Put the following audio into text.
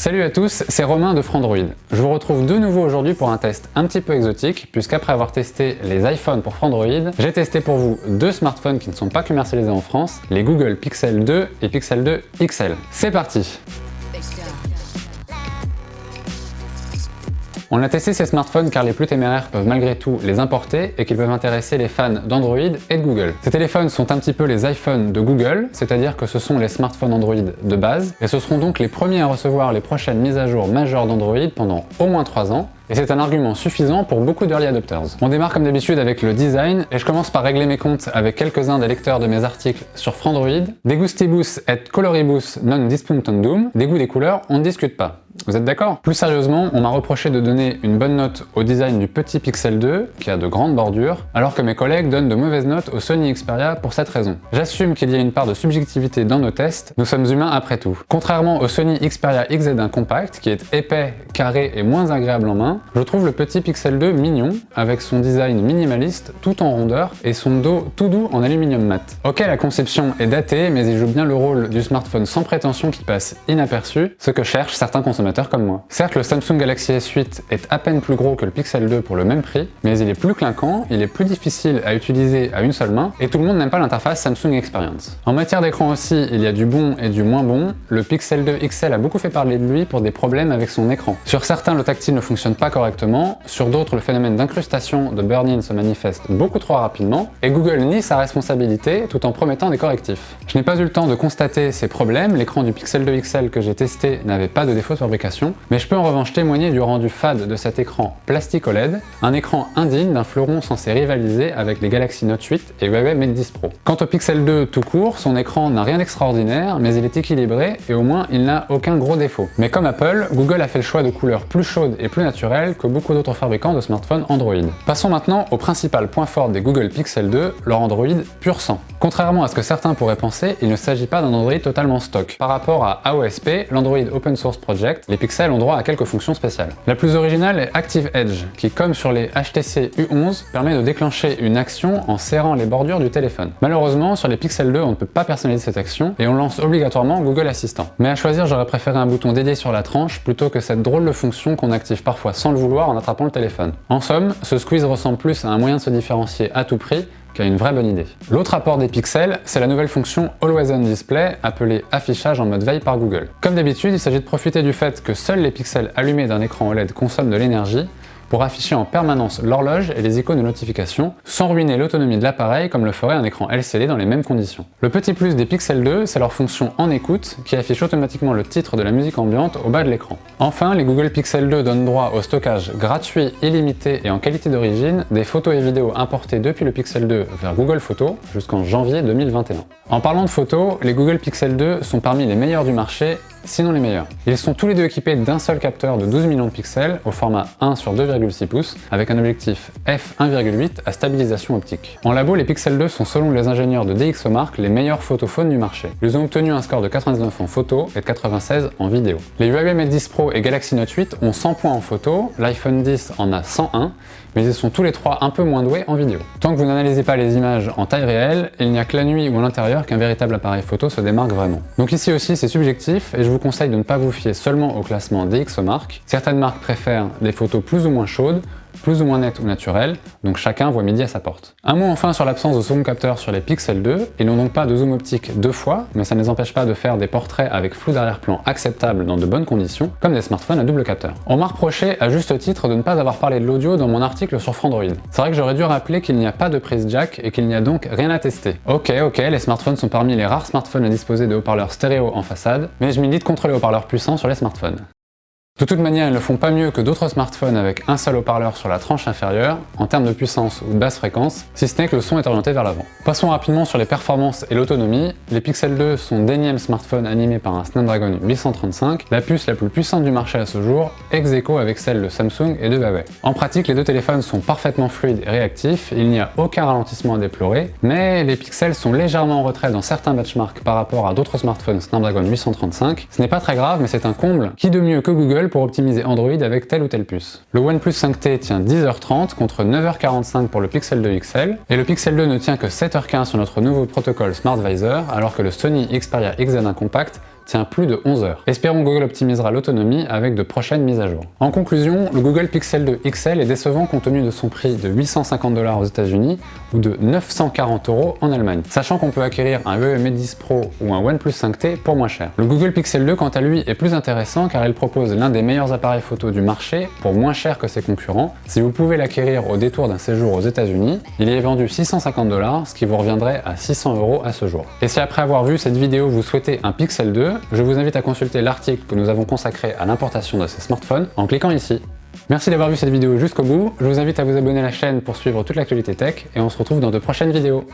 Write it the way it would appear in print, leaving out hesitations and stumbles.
Salut à tous, c'est Romain de Frandroid. Je vous retrouve de nouveau aujourd'hui pour un test un petit peu exotique, puisqu'après avoir testé les iPhones pour Frandroid, j'ai testé pour vous deux smartphones qui ne sont pas commercialisés en France, les Google Pixel 2 et Pixel 2 XL. C'est parti! On a testé ces smartphones car les plus téméraires peuvent malgré tout les importer et qu'ils peuvent intéresser les fans d'Android et de Google. Ces téléphones sont un petit peu les iPhones de Google, c'est-à-dire que ce sont les smartphones Android de base, et ce seront donc les premiers à recevoir les prochaines mises à jour majeures d'Android pendant au moins 3 ans, et c'est un argument suffisant pour beaucoup d'early adopters. On démarre comme d'habitude avec le design, et je commence par régler mes comptes avec quelques-uns des lecteurs de mes articles sur Frandroid. De gustibus et coloribus non disputandum, des goûts des couleurs, on ne discute pas. Vous êtes d'accord? Plus sérieusement, on m'a reproché de donner une bonne note au design du petit Pixel 2, qui a de grandes bordures, alors que mes collègues donnent de mauvaises notes au Sony Xperia pour cette raison. J'assume qu'il y a une part de subjectivité dans nos tests, nous sommes humains après tout. Contrairement au Sony Xperia XZ1 Compact, qui est épais, carré et moins agréable en main, je trouve le petit Pixel 2 mignon, avec son design minimaliste, tout en rondeur, et son dos tout doux en aluminium mat. Ok, la conception est datée, mais il joue bien le rôle du smartphone sans prétention qui passe inaperçu, ce que cherchent certains consommateurs comme moi. Certes, le Samsung Galaxy S8 est à peine plus gros que le Pixel 2 pour le même prix, mais il est plus clinquant, il est plus difficile à utiliser à une seule main, et tout le monde n'aime pas l'interface Samsung Experience. En matière d'écran aussi, il y a du bon et du moins bon. Le Pixel 2 XL a beaucoup fait parler de lui pour des problèmes avec son écran. Sur certains, le tactile ne fonctionne pas correctement, sur d'autres, le phénomène d'incrustation de burn-in se manifeste beaucoup trop rapidement, et Google nie sa responsabilité tout en promettant des correctifs. Je n'ai pas eu le temps de constater ces problèmes, l'écran du Pixel 2 XL que j'ai testé n'avait pas de défaut de fabrication, mais je peux en revanche témoigner du rendu fade de cet écran plastique OLED, un écran indigne d'un fleuron censé rivaliser avec les Galaxy Note 8 et Huawei Mate 10 Pro. Quant au Pixel 2 tout court, son écran n'a rien d'extraordinaire, mais il est équilibré et au moins il n'a aucun gros défaut. Mais comme Apple, Google a fait le choix de couleurs plus chaudes et plus naturelles que beaucoup d'autres fabricants de smartphones Android. Passons maintenant au principal point fort des Google Pixel 2, leur Android pur sang. Contrairement à ce que certains pourraient penser, il ne s'agit pas d'un Android totalement stock. Par rapport à AOSP, l'Android Open Source Project, les Pixels ont droit à quelques fonctions spéciales. La plus originale est Active Edge, qui comme sur les HTC U11, permet de déclencher une action en serrant les bordures du téléphone. Malheureusement, sur les Pixel 2, on ne peut pas personnaliser cette action, et on lance obligatoirement Google Assistant. Mais à choisir, j'aurais préféré un bouton dédié sur la tranche, plutôt que cette drôle de fonction qu'on active parfois sans le vouloir en attrapant le téléphone. En somme, ce squeeze ressemble plus à un moyen de se différencier à tout prix, qu'à une vraie bonne idée. L'autre apport des Pixels, c'est la nouvelle fonction Always On Display, appelée affichage en mode veille par Google. Comme d'habitude, il s'agit de profiter du fait que seuls les pixels allumés d'un écran OLED consomment de l'énergie pour afficher en permanence l'horloge et les icônes de notification, sans ruiner l'autonomie de l'appareil comme le ferait un écran LCD dans les mêmes conditions. Le petit plus des Pixel 2, c'est leur fonction en écoute, qui affiche automatiquement le titre de la musique ambiante au bas de l'écran. Enfin, les Google Pixel 2 donnent droit au stockage gratuit, illimité et en qualité d'origine des photos et vidéos importées depuis le Pixel 2 vers Google Photos jusqu'en janvier 2021. En parlant de photos, les Google Pixel 2 sont parmi les meilleurs du marché, sinon les meilleurs. Ils sont tous les deux équipés d'un seul capteur de 12 millions de pixels au format 1 sur 2,6 pouces avec un objectif f1,8 à stabilisation optique. En labo, les Pixel 2 sont selon les ingénieurs de DxOMark les meilleurs photophones du marché. Ils ont obtenu un score de 99 en photo et de 96 en vidéo. Les Huawei Mate 10 Pro et Galaxy Note 8 ont 100 points en photo, l'iPhone 10 en a 101, mais ils sont tous les trois un peu moins doués en vidéo. Tant que vous n'analysez pas les images en taille réelle, il n'y a que la nuit ou à l'intérieur qu'un véritable appareil photo se démarque vraiment. Donc ici aussi c'est subjectif et je vous conseille de ne pas vous fier seulement au classement DxOMark. Certaines marques préfèrent des photos plus ou moins chaudes, plus ou moins nettes ou naturelles, donc chacun voit midi à sa porte. Un mot enfin sur l'absence de second capteur sur les Pixel 2, ils n'ont donc pas de zoom optique 2 fois, mais ça ne les empêche pas de faire des portraits avec flou d'arrière-plan acceptable dans de bonnes conditions, comme des smartphones à double capteur. On m'a reproché à juste titre de ne pas avoir parlé de l'audio dans mon article sur Frandroid. C'est vrai que j'aurais dû rappeler qu'il n'y a pas de prise jack et qu'il n'y a donc rien à tester. Ok, les smartphones sont parmi les rares smartphones à disposer de haut-parleurs stéréo en façade, mais je milite contre les haut-parleurs puissants sur les smartphones. De toute manière, ils ne font pas mieux que d'autres smartphones avec un seul haut-parleur sur la tranche inférieure, en termes de puissance ou de basse fréquence, si ce n'est que le son est orienté vers l'avant. Passons rapidement sur les performances et l'autonomie. Les Pixel 2 sont d'énièmes smartphones animés par un Snapdragon 835, la puce la plus puissante du marché à ce jour, ex aequo avec celle de Samsung et de Huawei. En pratique, les deux téléphones sont parfaitement fluides et réactifs, il n'y a aucun ralentissement à déplorer, mais les Pixels sont légèrement en retrait dans certains benchmarks par rapport à d'autres smartphones Snapdragon 835. Ce n'est pas très grave, mais c'est un comble. Qui de mieux que Google pour optimiser Android avec telle ou telle puce. Le OnePlus 5T tient 10h30 contre 9h45 pour le Pixel 2 XL, et le Pixel 2 ne tient que 7h15 sur notre nouveau protocole SmartVisor, alors que le Sony Xperia XZ1 Compact tient plus de 11 heures. Espérons que Google optimisera l'autonomie avec de prochaines mises à jour. En conclusion, le Google Pixel 2 XL est décevant compte tenu de son prix de 850 $ aux États-Unis ou de 940 € en Allemagne, sachant qu'on peut acquérir un Huawei Mate 10 Pro ou un OnePlus 5T pour moins cher. Le Google Pixel 2 quant à lui est plus intéressant car il propose l'un des meilleurs appareils photo du marché pour moins cher que ses concurrents. Si vous pouvez l'acquérir au détour d'un séjour aux États-Unis, il y est vendu 650 $, ce qui vous reviendrait à 600 € à ce jour. Et si après avoir vu cette vidéo vous souhaitez un Pixel 2, je vous invite à consulter l'article que nous avons consacré à l'importation de ces smartphones en cliquant ici. Merci d'avoir vu cette vidéo jusqu'au bout, je vous invite à vous abonner à la chaîne pour suivre toute l'actualité tech et on se retrouve dans de prochaines vidéos.